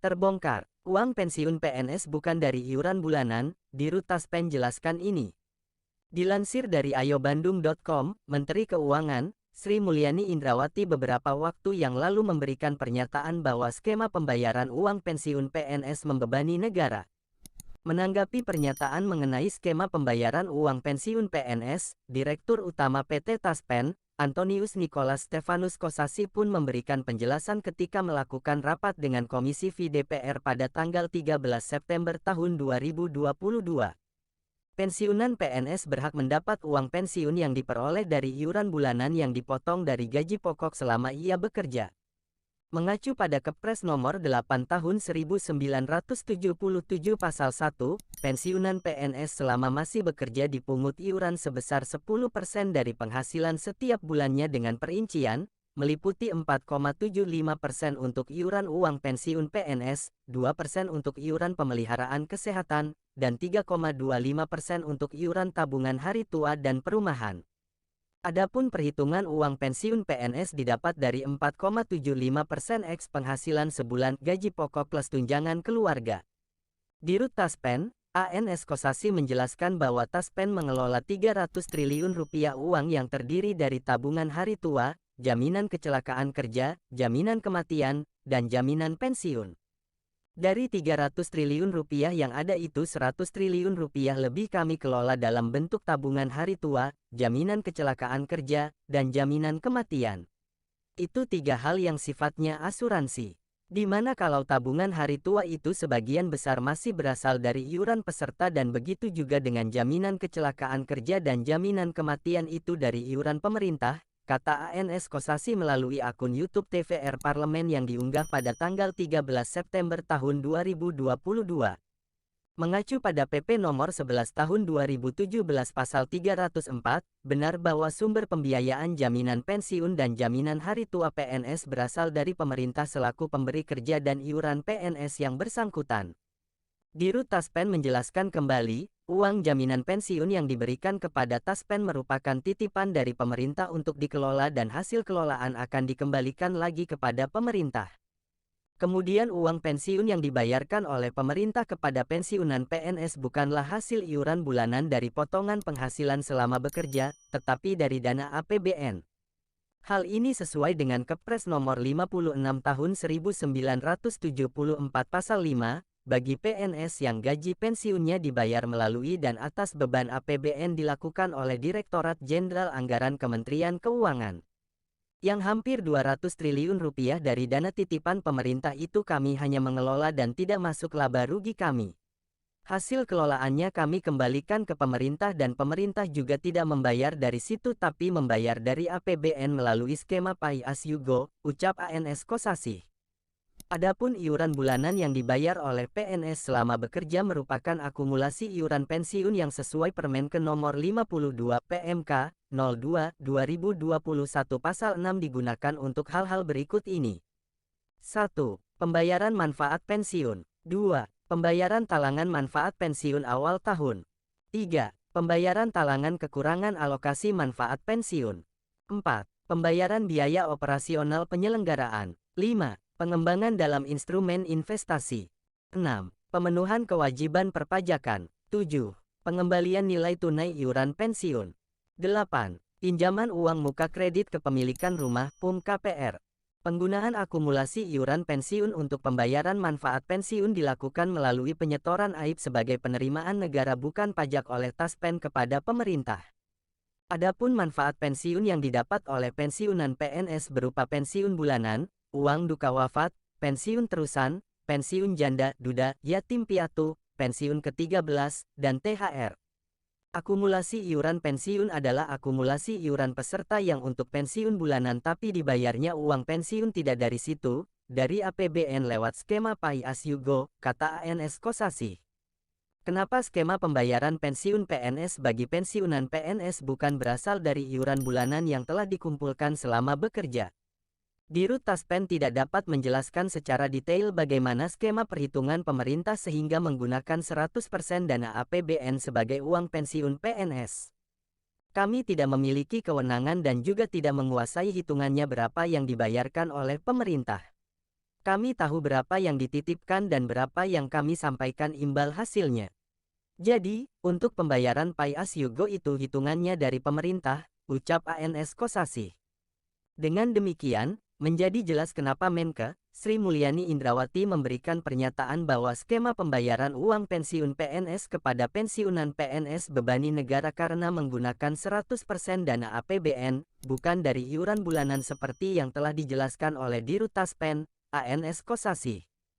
Terbongkar, uang pensiun PNS bukan dari iuran bulanan, Dirut Taspen jelaskan ini. Dilansir dari ayobandung.com, Menteri Keuangan, Sri Mulyani Indrawati beberapa waktu yang lalu memberikan pernyataan bahwa skema pembayaran uang pensiun PNS membebani negara. Menanggapi pernyataan mengenai skema pembayaran uang pensiun PNS, Direktur Utama PT Taspen, Antonius Nicholas Stefanus Kosasi pun memberikan penjelasan ketika melakukan rapat dengan Komisi V DPR pada tanggal 13 September tahun 2022. Pensiunan PNS berhak mendapat uang pensiun yang diperoleh dari iuran bulanan yang dipotong dari gaji pokok selama ia bekerja. Mengacu pada Kepres Nomor 8 Tahun 1977 Pasal 1, pensiunan PNS selama masih bekerja dipungut iuran sebesar 10% dari penghasilan setiap bulannya dengan perincian, meliputi 4,75% untuk iuran uang pensiun PNS, 2% untuk iuran pemeliharaan kesehatan, dan 3,25% untuk iuran tabungan hari tua dan perumahan. Adapun perhitungan uang pensiun PNS didapat dari 4,75% X penghasilan sebulan gaji pokok plus tunjangan keluarga. Dirut Taspen, ANS Kosasi menjelaskan bahwa Taspen mengelola 300 triliun rupiah uang yang terdiri dari tabungan hari tua, jaminan kecelakaan kerja, jaminan kematian, dan jaminan pensiun. Dari 300 triliun rupiah yang ada itu 100 triliun rupiah lebih kami kelola dalam bentuk tabungan hari tua, jaminan kecelakaan kerja, dan jaminan kematian. Itu tiga hal yang sifatnya asuransi. Di mana kalau tabungan hari tua itu sebagian besar masih berasal dari iuran peserta dan begitu juga dengan jaminan kecelakaan kerja dan jaminan kematian itu dari iuran pemerintah, kata ANS Kosasi melalui akun YouTube TVR Parlemen yang diunggah pada tanggal 13 September tahun 2022. Mengacu pada PP Nomor 11 Tahun 2017 Pasal 304, benar bahwa sumber pembiayaan jaminan pensiun dan jaminan hari tua PNS berasal dari pemerintah selaku pemberi kerja dan iuran PNS yang bersangkutan. Dirut Taspen menjelaskan kembali, uang jaminan pensiun yang diberikan kepada Taspen merupakan titipan dari pemerintah untuk dikelola dan hasil kelolaan akan dikembalikan lagi kepada pemerintah. Kemudian uang pensiun yang dibayarkan oleh pemerintah kepada pensiunan PNS bukanlah hasil iuran bulanan dari potongan penghasilan selama bekerja, tetapi dari dana APBN. Hal ini sesuai dengan Kepres Nomor 56 Tahun 1974 Pasal 5, bagi PNS yang gaji pensiunnya dibayar melalui dan atas beban APBN dilakukan oleh Direktorat Jenderal Anggaran Kementerian Keuangan. Yang hampir 200 triliun rupiah dari dana titipan pemerintah itu kami hanya mengelola dan tidak masuk laba rugi kami. Hasil kelolaannya kami kembalikan ke pemerintah dan pemerintah juga tidak membayar dari situ tapi membayar dari APBN melalui skema Pay As You Go, ucap ANS Kosasi. Adapun iuran bulanan yang dibayar oleh PNS selama bekerja merupakan akumulasi iuran pensiun yang sesuai Permenkes Nomor 52 PMK 02/2021 Pasal 6 digunakan untuk hal-hal berikut ini. 1. Pembayaran manfaat pensiun. 2. Pembayaran talangan manfaat pensiun awal tahun. 3. Pembayaran talangan kekurangan alokasi manfaat pensiun. 4. Pembayaran biaya operasional penyelenggaraan. 5. Pengembangan dalam instrumen investasi. 6. Pemenuhan kewajiban perpajakan. 7. Pengembalian nilai tunai iuran pensiun. 8. Pinjaman uang muka kredit kepemilikan rumah (PUM KPR). Penggunaan akumulasi iuran pensiun untuk pembayaran manfaat pensiun dilakukan melalui penyetoran AIP sebagai penerimaan negara bukan pajak oleh Taspen kepada pemerintah. Adapun manfaat pensiun yang didapat oleh pensiunan PNS berupa pensiun bulanan, uang duka wafat, pensiun terusan, pensiun janda, duda, yatim piatu, pensiun ke-13, dan THR. Akumulasi iuran pensiun adalah akumulasi iuran peserta yang untuk pensiun bulanan tapi dibayarnya uang pensiun tidak dari situ, dari APBN lewat skema Pay As You Go, kata ANS Kosasi. Kenapa skema pembayaran pensiun PNS bagi pensiunan PNS bukan berasal dari iuran bulanan yang telah dikumpulkan selama bekerja? Dirut Taspen tidak dapat menjelaskan secara detail bagaimana skema perhitungan pemerintah sehingga menggunakan 100% dana APBN sebagai uang pensiun PNS. Kami tidak memiliki kewenangan dan juga tidak menguasai hitungannya berapa yang dibayarkan oleh pemerintah. Kami tahu berapa yang dititipkan dan berapa yang kami sampaikan imbal hasilnya. Jadi, untuk pembayaran Pay As You Go itu hitungannya dari pemerintah, ucap ANS Kosasih. Dengan demikian, menjadi jelas kenapa Menke, Sri Mulyani Indrawati memberikan pernyataan bahwa skema pembayaran uang pensiun PNS kepada pensiunan PNS bebani negara karena menggunakan 100% dana APBN, bukan dari iuran bulanan seperti yang telah dijelaskan oleh Dirut Taspen, ANS Kosasih.